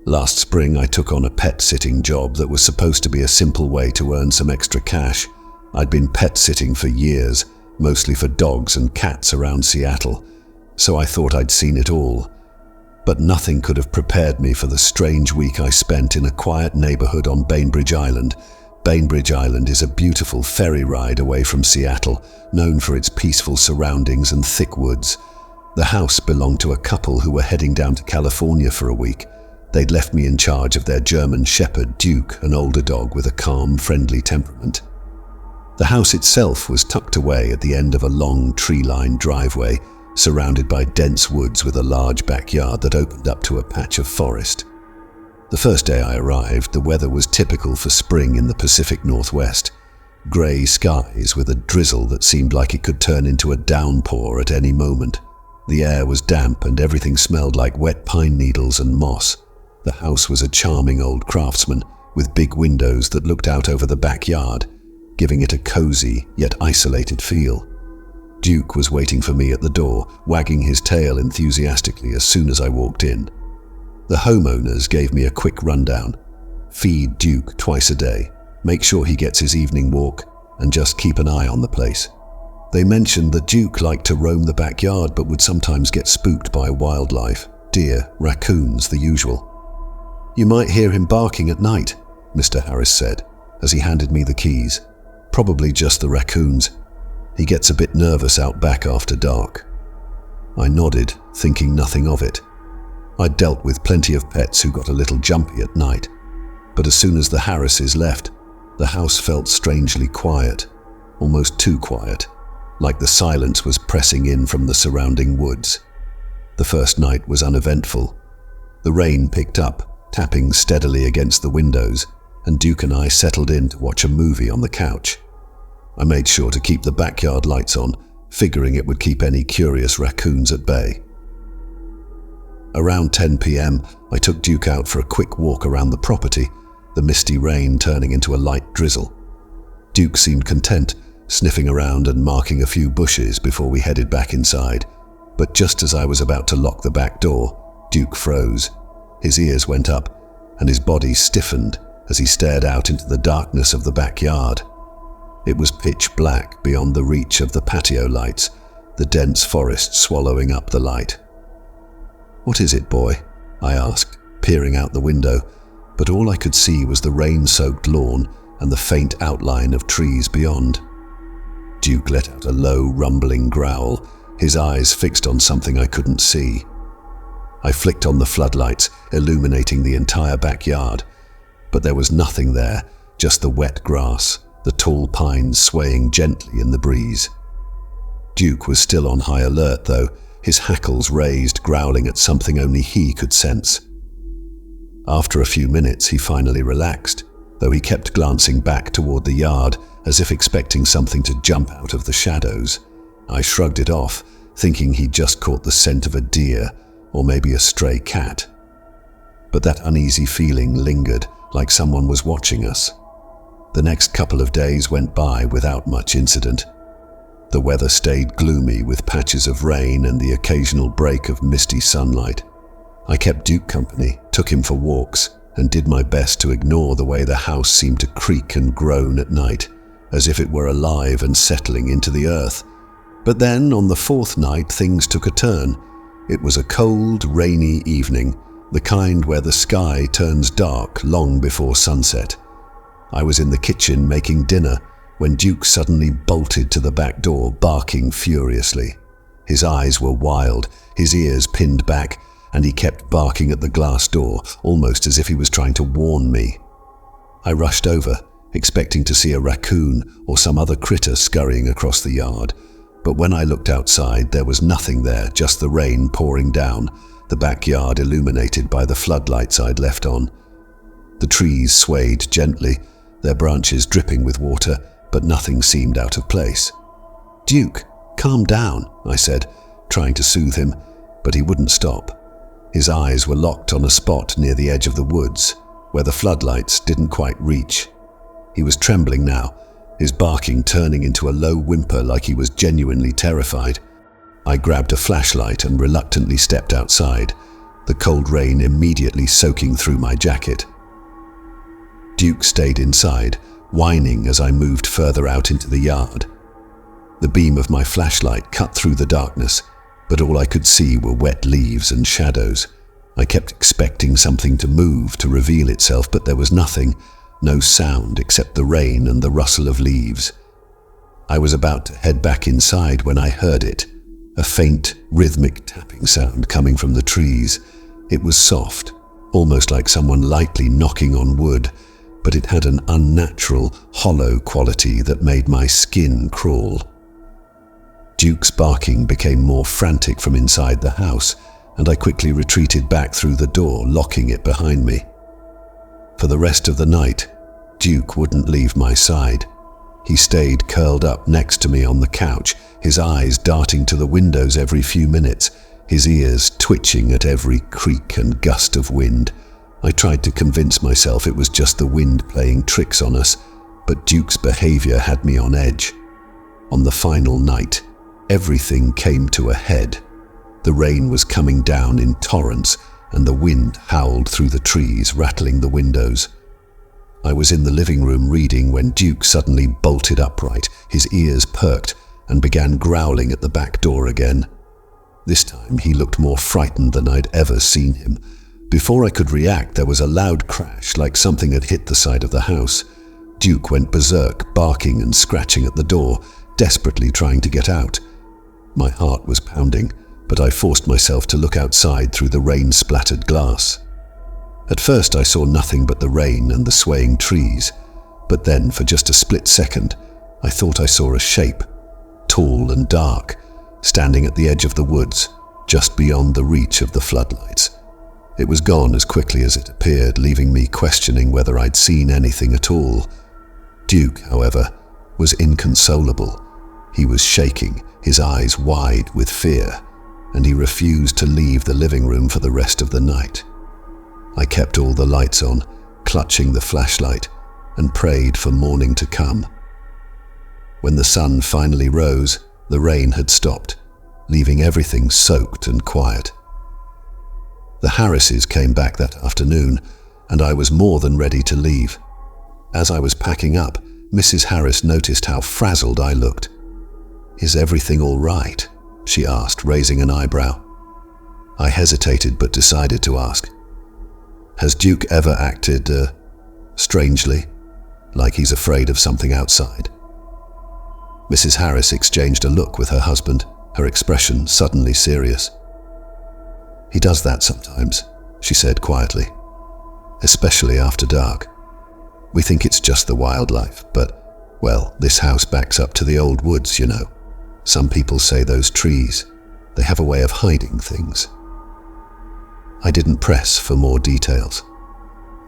Last spring, I took on a pet-sitting job that was supposed to be a simple way to earn some extra cash. I'd been pet-sitting for years, mostly for dogs and cats around Seattle, so I thought I'd seen it all. But nothing could have prepared me for the strange week I spent in a quiet neighborhood on Bainbridge Island. Bainbridge Island is a beautiful ferry ride away from Seattle, known for its peaceful surroundings and thick woods. The house belonged to a couple who were heading down to California for a week. They'd left me in charge of their German Shepherd, Duke, an older dog with a calm, friendly temperament. The house itself was tucked away at the end of a long, tree-lined driveway, surrounded by dense woods with a large backyard that opened up to a patch of forest. The first day I arrived, the weather was typical for spring in the Pacific Northwest. Grey skies with a drizzle that seemed like it could turn into a downpour at any moment. The air was damp and everything smelled like wet pine needles and moss. The house was a charming old craftsman with big windows that looked out over the backyard, giving it a cozy yet isolated feel. Duke was waiting for me at the door, wagging his tail enthusiastically as soon as I walked in. The homeowners gave me a quick rundown. Feed Duke twice a day, make sure he gets his evening walk, and just keep an eye on the place. They mentioned that Duke liked to roam the backyard but would sometimes get spooked by wildlife, deer, raccoons, the usual. "You might hear him barking at night," Mr. Harris said, as he handed me the keys. "Probably just the raccoons. He gets a bit nervous out back after dark." I nodded, thinking nothing of it. I'd dealt with plenty of pets who got a little jumpy at night, but as soon as the Harrises left, the house felt strangely quiet, almost too quiet, like the silence was pressing in from the surrounding woods. The first night was uneventful. The rain picked up, tapping steadily against the windows, and Duke and I settled in to watch a movie on the couch. I made sure to keep the backyard lights on, figuring it would keep any curious raccoons at bay. Around 10 p.m., I took Duke out for a quick walk around the property, the misty rain turning into a light drizzle. Duke seemed content, sniffing around and marking a few bushes before we headed back inside, but just as I was about to lock the back door, Duke froze. His ears went up, and his body stiffened as he stared out into the darkness of the backyard. It was pitch black beyond the reach of the patio lights, the dense forest swallowing up the light. "What is it, boy?" I asked, peering out the window, but all I could see was the rain-soaked lawn and the faint outline of trees beyond. Duke let out a low, rumbling growl, his eyes fixed on something I couldn't see. I flicked on the floodlights, illuminating the entire backyard, but there was nothing there, just the wet grass, the tall pines swaying gently in the breeze. Duke was still on high alert, though, his hackles raised, growling at something only he could sense. After a few minutes, he finally relaxed, though he kept glancing back toward the yard, as if expecting something to jump out of the shadows. I shrugged it off, thinking he'd just caught the scent of a deer, or maybe a stray cat. But that uneasy feeling lingered, like someone was watching us. The next couple of days went by without much incident. The weather stayed gloomy with patches of rain and the occasional break of misty sunlight. I kept Duke company, took him for walks, and did my best to ignore the way the house seemed to creak and groan at night, as if it were alive and settling into the earth. But then, on the fourth night, things took a turn. It was a cold, rainy evening, the kind where the sky turns dark long before sunset. I was in the kitchen making dinner when Duke suddenly bolted to the back door, barking furiously. His eyes were wild, his ears pinned back, and he kept barking at the glass door, almost as if he was trying to warn me. I rushed over, expecting to see a raccoon or some other critter scurrying across the yard, but when I looked outside, there was nothing there, just the rain pouring down, the backyard illuminated by the floodlights I'd left on. The trees swayed gently, their branches dripping with water, but nothing seemed out of place. "Duke, calm down," I said, trying to soothe him, but he wouldn't stop. His eyes were locked on a spot near the edge of the woods, where the floodlights didn't quite reach. He was trembling now, his barking turning into a low whimper like he was genuinely terrified. I grabbed a flashlight and reluctantly stepped outside. the cold rain immediately soaking through my jacket. Duke stayed inside, whining as I moved further out into the yard. The beam of my flashlight cut through the darkness, but all I could see were wet leaves and shadows. I kept expecting something to move, to reveal itself, but there was nothing, no sound except the rain and the rustle of leaves. I was about to head back inside when I heard it, a faint, rhythmic tapping sound coming from the trees. It was soft, almost like someone lightly knocking on wood, but it had an unnatural, hollow quality that made my skin crawl. Duke's barking became more frantic from inside the house, and I quickly retreated back through the door, locking it behind me. For the rest of the night, Duke wouldn't leave my side. He stayed curled up next to me on the couch, his eyes darting to the windows every few minutes, his ears twitching at every creak and gust of wind. I tried to convince myself it was just the wind playing tricks on us, but Duke's behavior had me on edge. On the final night, everything came to a head. The rain was coming down in torrents, and the wind howled through the trees, rattling the windows. I was in the living room reading when Duke suddenly bolted upright, his ears perked, and began growling at the back door again. This time he looked more frightened than I'd ever seen him. Before I could react, there was a loud crash, like something had hit the side of the house. Duke went berserk, barking and scratching at the door, desperately trying to get out. My heart was pounding, but I forced myself to look outside through the rain-splattered glass. At first I saw nothing but the rain and the swaying trees, but then for just a split second, I thought I saw a shape, tall and dark, standing at the edge of the woods, just beyond the reach of the floodlights. It was gone as quickly as it appeared, leaving me questioning whether I'd seen anything at all. Duke, however, was inconsolable. He was shaking, his eyes wide with fear, and he refused to leave the living room for the rest of the night. I kept all the lights on, clutching the flashlight, and prayed for morning to come. When the sun finally rose, the rain had stopped, leaving everything soaked and quiet. The Harrises came back that afternoon, and I was more than ready to leave. As I was packing up, Mrs. Harris noticed how frazzled I looked. "Is everything all right?" she asked, raising an eyebrow. I hesitated but decided to ask. "Has Duke ever acted, strangely, like he's afraid of something outside?" Mrs. Harris exchanged a look with her husband, her expression suddenly serious. "He does that sometimes," she said quietly, "especially after dark. We think it's just the wildlife, but, well, this house backs up to the old woods, you know. Some people say those trees, they have a way of hiding things." I didn't press for more details.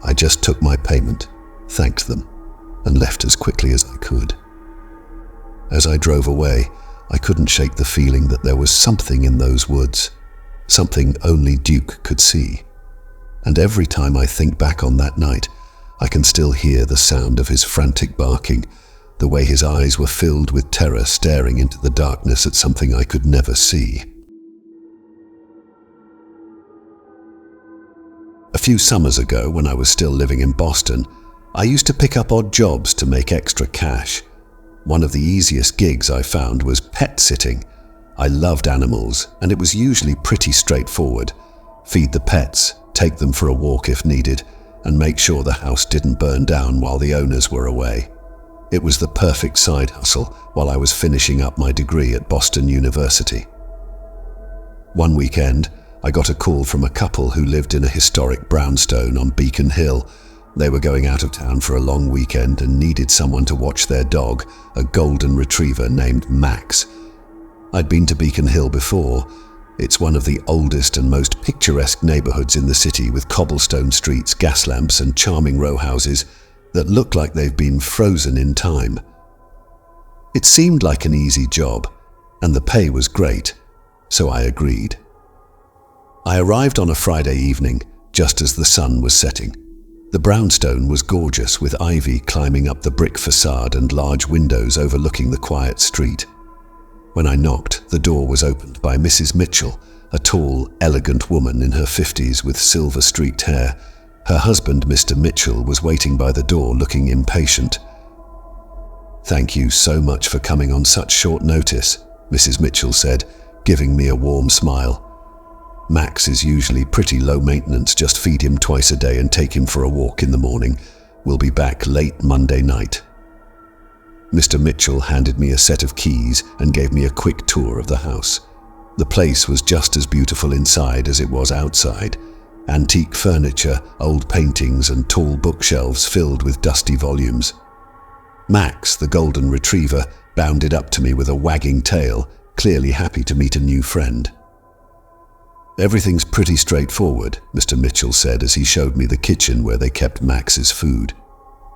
I just took my payment, thanked them, and left as quickly as I could. As I drove away, I couldn't shake the feeling that there was something in those woods, something only Duke could see. And every time I think back on that night, I can still hear the sound of his frantic barking, the way his eyes were filled with terror staring into the darkness at something I could never see. A few summers ago, when I was still living in Boston, I used to pick up odd jobs to make extra cash. One of the easiest gigs I found was pet sitting. I loved animals, and it was usually pretty straightforward. Feed the pets, take them for a walk if needed, and make sure the house didn't burn down while the owners were away. It was the perfect side hustle while I was finishing up my degree at Boston University. One weekend, I got a call from a couple who lived in a historic brownstone on Beacon Hill. They were going out of town for a long weekend and needed someone to watch their dog, a golden retriever named Max. I'd been to Beacon Hill before. It's one of the oldest and most picturesque neighborhoods in the city, with cobblestone streets, gas lamps, and charming row houses that look like they've been frozen in time. It seemed like an easy job, and the pay was great, so I agreed. I arrived on a Friday evening, just as the sun was setting. The brownstone was gorgeous, with ivy climbing up the brick facade and large windows overlooking the quiet street. When I knocked, the door was opened by Mrs. Mitchell, a tall, elegant woman in her 50s with silver-streaked hair. Her husband, Mr. Mitchell, was waiting by the door, looking impatient. "Thank you so much for coming on such short notice," Mrs. Mitchell said, giving me a warm smile. "Max is usually pretty low maintenance, just feed him twice a day and take him for a walk in the morning. We'll be back late Monday night." Mr. Mitchell handed me a set of keys and gave me a quick tour of the house. The place was just as beautiful inside as it was outside. Antique furniture, old paintings, and tall bookshelves filled with dusty volumes. Max, the golden retriever, bounded up to me with a wagging tail, clearly happy to meet a new friend. "Everything's pretty straightforward," Mr. Mitchell said as he showed me the kitchen where they kept Max's food.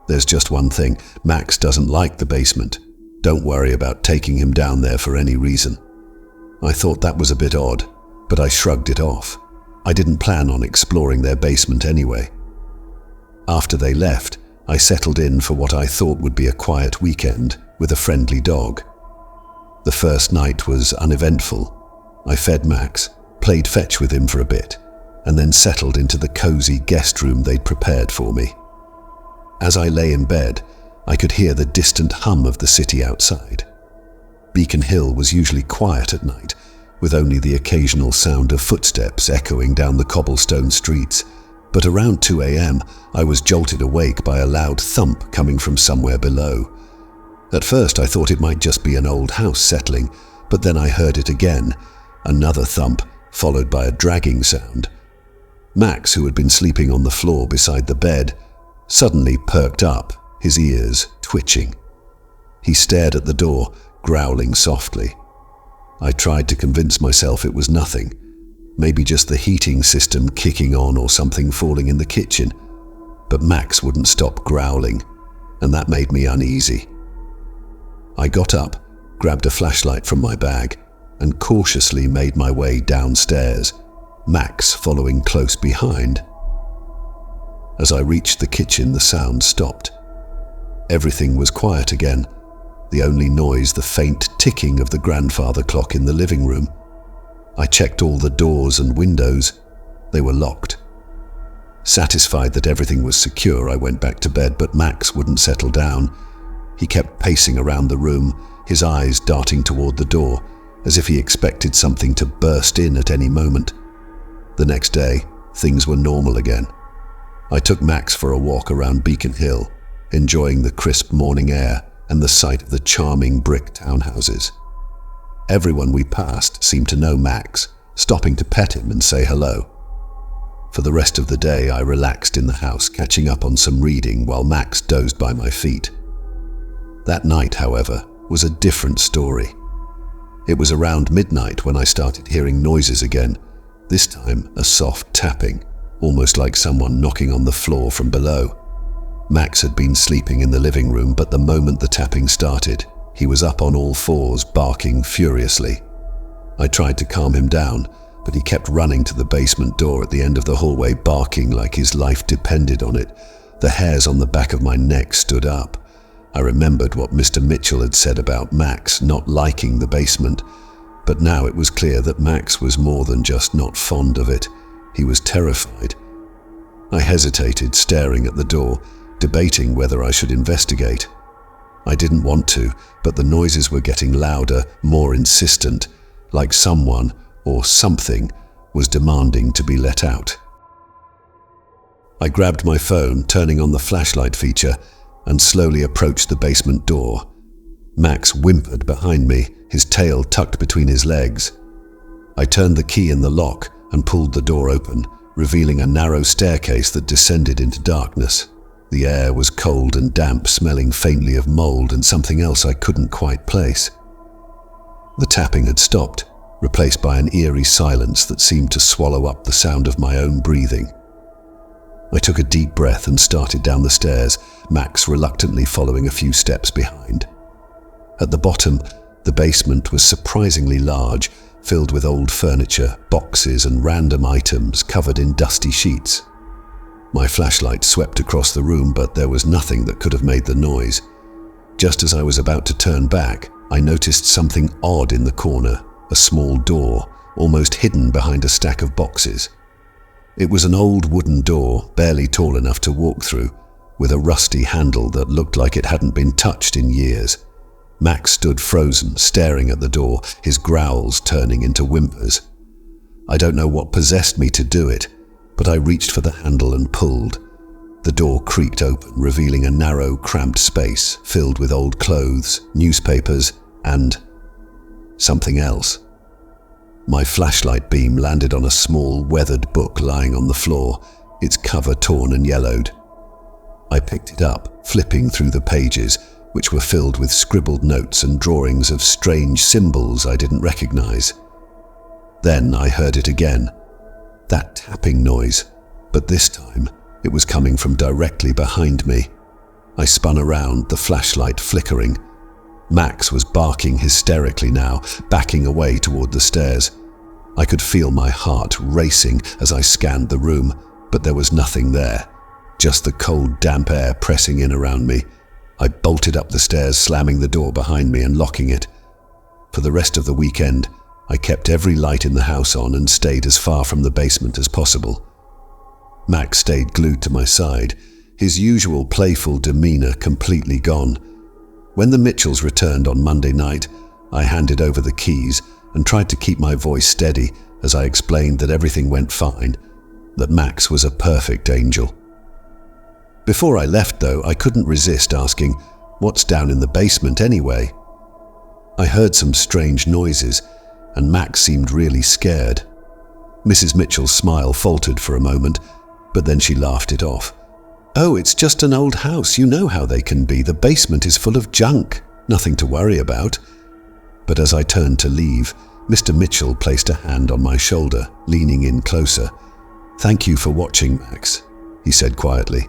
"There's just one thing. Max doesn't like the basement. Don't worry about taking him down there for any reason." I thought that was a bit odd, but I shrugged it off. I didn't plan on exploring their basement anyway. After they left, I settled in for what I thought would be a quiet weekend with a friendly dog. The first night was uneventful. I fed Max, played fetch with him for a bit, and then settled into the cozy guest room they'd prepared for me. As I lay in bed, I could hear the distant hum of the city outside. Beacon Hill was usually quiet at night, with only the occasional sound of footsteps echoing down the cobblestone streets. But around 2 a.m., I was jolted awake by a loud thump coming from somewhere below. At first, I thought it might just be an old house settling, but then I heard it again, another thump, followed by a dragging sound. Max, who had been sleeping on the floor beside the bed, suddenly perked up, his ears twitching. He stared at the door, growling softly. I tried to convince myself it was nothing, maybe just the heating system kicking on or something falling in the kitchen, but Max wouldn't stop growling, and that made me uneasy. I got up, grabbed a flashlight from my bag, and cautiously made my way downstairs, Max following close behind. As I reached the kitchen, the sound stopped. Everything was quiet again, the only noise the faint ticking of the grandfather clock in the living room. I checked all the doors and windows. They were locked. Satisfied that everything was secure, I went back to bed, but Max wouldn't settle down. He kept pacing around the room, his eyes darting toward the door, as if he expected something to burst in at any moment. The next day, things were normal again. I took Max for a walk around Beacon Hill, enjoying the crisp morning air and the sight of the charming brick townhouses. Everyone we passed seemed to know Max, stopping to pet him and say hello. For the rest of the day, I relaxed in the house, catching up on some reading while Max dozed by my feet. That night, however, was a different story. It was around midnight when I started hearing noises again, this time a soft tapping, almost like someone knocking on the floor from below. Max had been sleeping in the living room, but the moment the tapping started, he was up on all fours, barking furiously. I tried to calm him down, but he kept running to the basement door at the end of the hallway, barking like his life depended on it. The hairs on the back of my neck stood up. I remembered what Mr. Mitchell had said about Max not liking the basement, but now it was clear that Max was more than just not fond of it. He was terrified. I hesitated, staring at the door, debating whether I should investigate. I didn't want to, but the noises were getting louder, more insistent, like someone or something was demanding to be let out. I grabbed my phone, turning on the flashlight feature, and slowly approached the basement door. Max whimpered behind me, his tail tucked between his legs. I turned the key in the lock and pulled the door open, revealing a narrow staircase that descended into darkness. The air was cold and damp, smelling faintly of mold and something else I couldn't quite place. The tapping had stopped, replaced by an eerie silence that seemed to swallow up the sound of my own breathing. I took a deep breath and started down the stairs, Max reluctantly following a few steps behind. At the bottom, the basement was surprisingly large, filled with old furniture, boxes, and random items covered in dusty sheets. My flashlight swept across the room, but there was nothing that could have made the noise. Just as I was about to turn back, I noticed something odd in the corner, a small door, almost hidden behind a stack of boxes. It was an old wooden door, barely tall enough to walk through, with a rusty handle that looked like it hadn't been touched in years. Max stood frozen, staring at the door, his growls turning into whimpers. I don't know what possessed me to do it, but I reached for the handle and pulled. The door creaked open, revealing a narrow, cramped space filled with old clothes, newspapers, and something else. My flashlight beam landed on a small, weathered book lying on the floor, its cover torn and yellowed. I picked it up, flipping through the pages, which were filled with scribbled notes and drawings of strange symbols I didn't recognize. Then I heard it again, that tapping noise, but this time it was coming from directly behind me. I spun around, the flashlight flickering. Max was barking hysterically now, backing away toward the stairs. I could feel my heart racing as I scanned the room, but there was nothing there, just the cold, damp air pressing in around me. I bolted up the stairs, slamming the door behind me and locking it. For the rest of the weekend, I kept every light in the house on and stayed as far from the basement as possible. Max stayed glued to my side, his usual playful demeanor completely gone. When the Mitchells returned on Monday night, I handed over the keys and tried to keep my voice steady as I explained that everything went fine, that Max was a perfect angel. Before I left, though, I couldn't resist asking, "What's down in the basement anyway?" I heard some strange noises, and Max seemed really scared. Mrs. Mitchell's smile faltered for a moment, but then she laughed it off. "Oh, it's just an old house. You know how they can be. The basement is full of junk. Nothing to worry about." But as I turned to leave, Mr. Mitchell placed a hand on my shoulder, leaning in closer. "Thank you for watching, Max," he said quietly,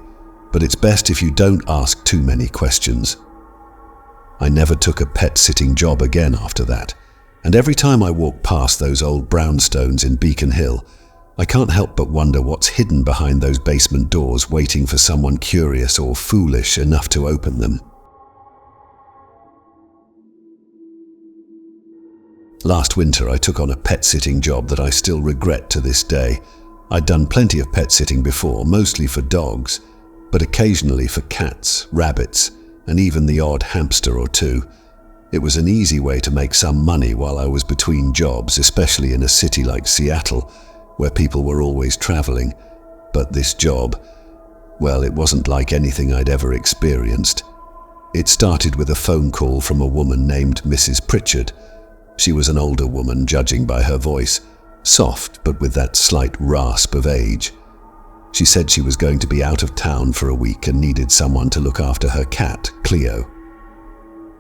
"but it's best if you don't ask too many questions." I never took a pet-sitting job again after that, and every time I walk past those old brownstones in Beacon Hill, I can't help but wonder what's hidden behind those basement doors, waiting for someone curious or foolish enough to open them. Last winter, I took on a pet-sitting job that I still regret to this day. I'd done plenty of pet-sitting before, mostly for dogs, but occasionally for cats, rabbits, and even the odd hamster or two. It was an easy way to make some money while I was between jobs, especially in a city like Seattle, where people were always traveling. But this job, well, it wasn't like anything I'd ever experienced. It started with a phone call from a woman named Mrs. Pritchard. She was an older woman, judging by her voice, soft but with that slight rasp of age. She said she was going to be out of town for a week and needed someone to look after her cat, Cleo.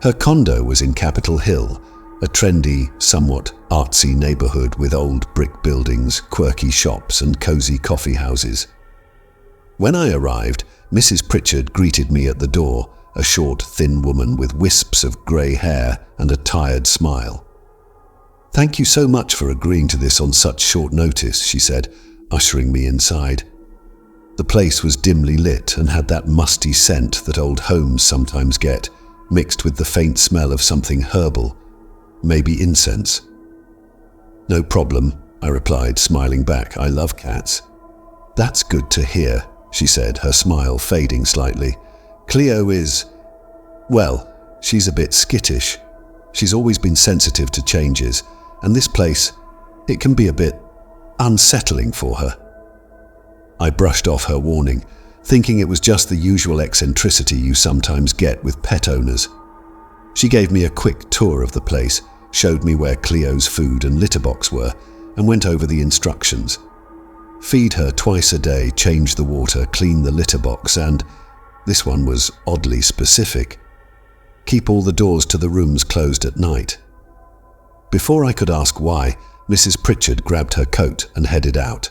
Her condo was in Capitol Hill, a trendy, somewhat artsy neighborhood with old brick buildings, quirky shops, and cozy coffee houses. When I arrived, Mrs. Pritchard greeted me at the door, a short, thin woman with wisps of grey hair and a tired smile. "Thank you so much for agreeing to this on such short notice," she said, ushering me inside. The place was dimly lit and had that musty scent that old homes sometimes get, mixed with the faint smell of something herbal, maybe incense. "No problem," I replied, smiling back. "I love cats." "That's good to hear," she said, her smile fading slightly. "Cleo is, well, she's a bit skittish. She's always been sensitive to changes, and this place, it can be a bit unsettling for her." I brushed off her warning, thinking it was just the usual eccentricity you sometimes get with pet owners. She gave me a quick tour of the place, showed me where Cleo's food and litter box were, and went over the instructions. Feed her twice a day, change the water, clean the litter box, and, this one was oddly specific, keep all the doors to the rooms closed at night. Before I could ask why, Mrs. Pritchard grabbed her coat and headed out.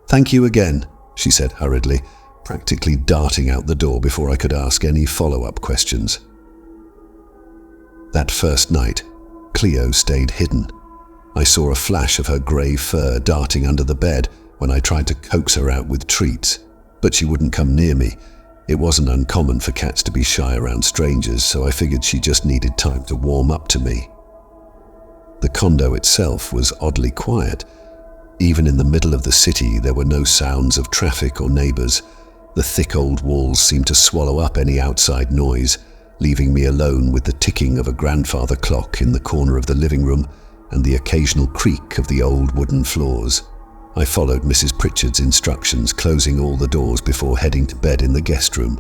"Thank you again," she said hurriedly, practically darting out the door before I could ask any follow-up questions. That first night, Cleo stayed hidden. I saw a flash of her grey fur darting under the bed when I tried to coax her out with treats, but she wouldn't come near me. It wasn't uncommon for cats to be shy around strangers, so I figured she just needed time to warm up to me. The condo itself was oddly quiet. Even in the middle of the city, there were no sounds of traffic or neighbors. The thick old walls seemed to swallow up any outside noise, leaving me alone with the ticking of a grandfather clock in the corner of the living room and the occasional creak of the old wooden floors. I followed Mrs. Pritchard's instructions, closing all the doors before heading to bed in the guest room.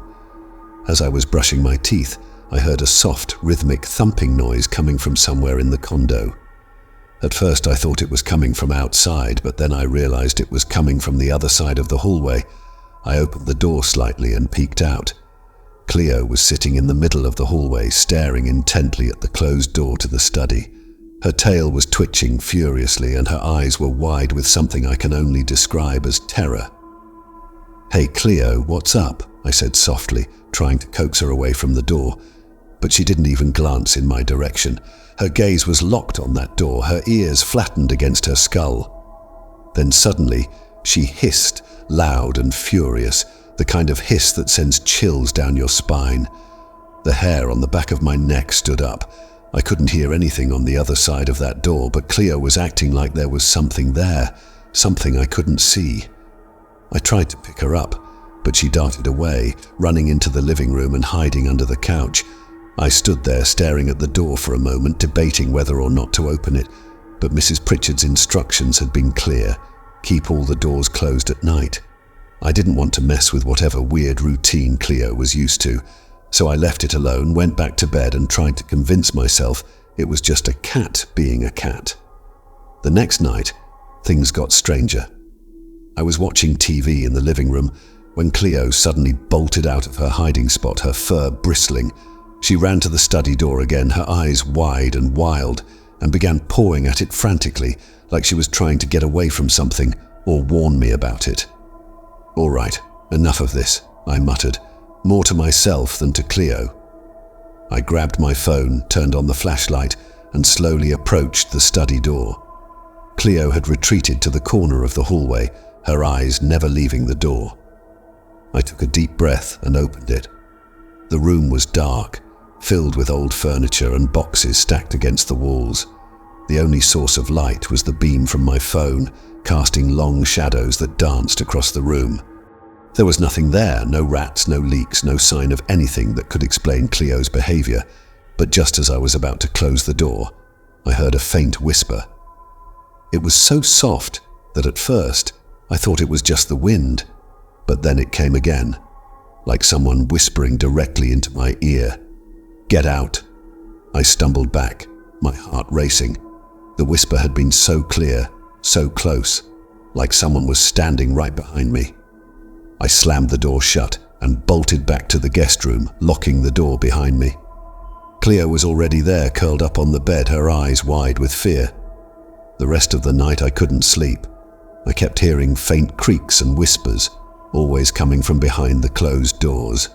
As I was brushing my teeth, I heard a soft, rhythmic thumping noise coming from somewhere in the condo. At first I thought it was coming from outside, but then I realized it was coming from the other side of the hallway. I opened the door slightly and peeked out. Cleo was sitting in the middle of the hallway, staring intently at the closed door to the study. Her tail was twitching furiously and her eyes were wide with something I can only describe as terror. "Hey Cleo, what's up?" I said softly, trying to coax her away from the door. But she didn't even glance in my direction. Her gaze was locked on that door, her ears flattened against her skull. Then suddenly, she hissed, loud and furious, the kind of hiss that sends chills down your spine. The hair on the back of my neck stood up. I couldn't hear anything on the other side of that door, but Cleo was acting like there was something there, something I couldn't see. I tried to pick her up, but she darted away, running into the living room and hiding under the couch. I stood there staring at the door for a moment, debating whether or not to open it, but Mrs. Pritchard's instructions had been clear: keep all the doors closed at night. I didn't want to mess with whatever weird routine Cleo was used to, so I left it alone, went back to bed and tried to convince myself it was just a cat being a cat. The next night, things got stranger. I was watching TV in the living room when Cleo suddenly bolted out of her hiding spot, her fur bristling. She ran to the study door again, her eyes wide and wild, and began pawing at it frantically, like she was trying to get away from something or warn me about it. "All right, enough of this," I muttered, more to myself than to Cleo. I grabbed my phone, turned on the flashlight, and slowly approached the study door. Cleo had retreated to the corner of the hallway, her eyes never leaving the door. I took a deep breath and opened it. The room was dark, filled with old furniture and boxes stacked against the walls. The only source of light was the beam from my phone, casting long shadows that danced across the room. There was nothing there, no rats, no leaks, no sign of anything that could explain Cleo's behavior. But just as I was about to close the door, I heard a faint whisper. It was so soft that at first I thought it was just the wind, but then it came again, like someone whispering directly into my ear. "Get out." I stumbled back, my heart racing. The whisper had been so clear, so close, like someone was standing right behind me. I slammed the door shut and bolted back to the guest room, locking the door behind me. Cleo was already there, curled up on the bed, her eyes wide with fear. The rest of the night I couldn't sleep. I kept hearing faint creaks and whispers, always coming from behind the closed doors.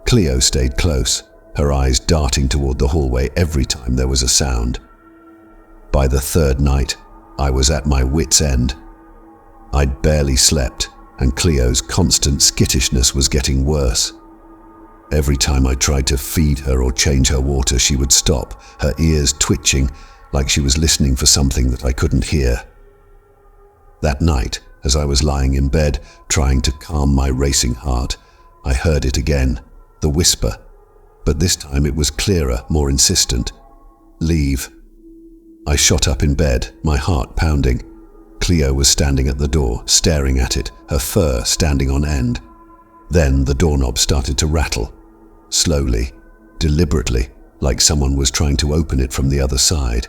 Cleo stayed close, her eyes darting toward the hallway every time there was a sound. By the third night, I was at my wit's end. I'd barely slept, and Cleo's constant skittishness was getting worse. Every time I tried to feed her or change her water, she would stop, her ears twitching, like she was listening for something that I couldn't hear. That night, as I was lying in bed, trying to calm my racing heart, I heard it again, the whisper. But this time it was clearer, more insistent. "Leave." I shot up in bed, my heart pounding. Cleo was standing at the door, staring at it, her fur standing on end. Then the doorknob started to rattle, slowly, deliberately, like someone was trying to open it from the other side.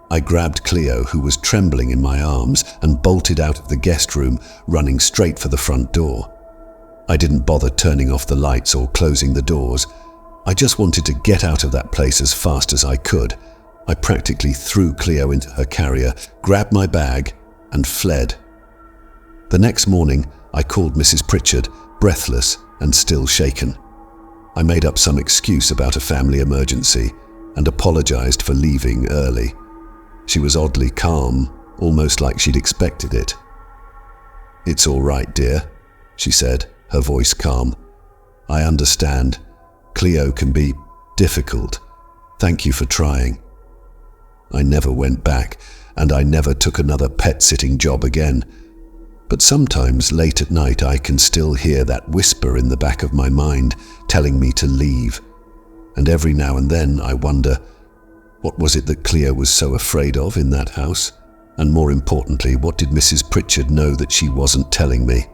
I grabbed Cleo, who was trembling in my arms, and bolted out of the guest room, running straight for the front door. I didn't bother turning off the lights or closing the doors. I just wanted to get out of that place as fast as I could. I practically threw Cleo into her carrier, grabbed my bag, and fled. The next morning, I called Mrs. Pritchard, breathless and still shaken. I made up some excuse about a family emergency and apologized for leaving early. She was oddly calm, almost like she'd expected it. "It's all right, dear," she said, her voice calm. "I understand. Cleo can be difficult. Thank you for trying." I never went back, and I never took another pet-sitting job again. But sometimes, late at night, I can still hear that whisper in the back of my mind, telling me to leave. And every now and then I wonder, what was it that Cleo was so afraid of in that house? And more importantly, what did Mrs. Pritchard know that she wasn't telling me?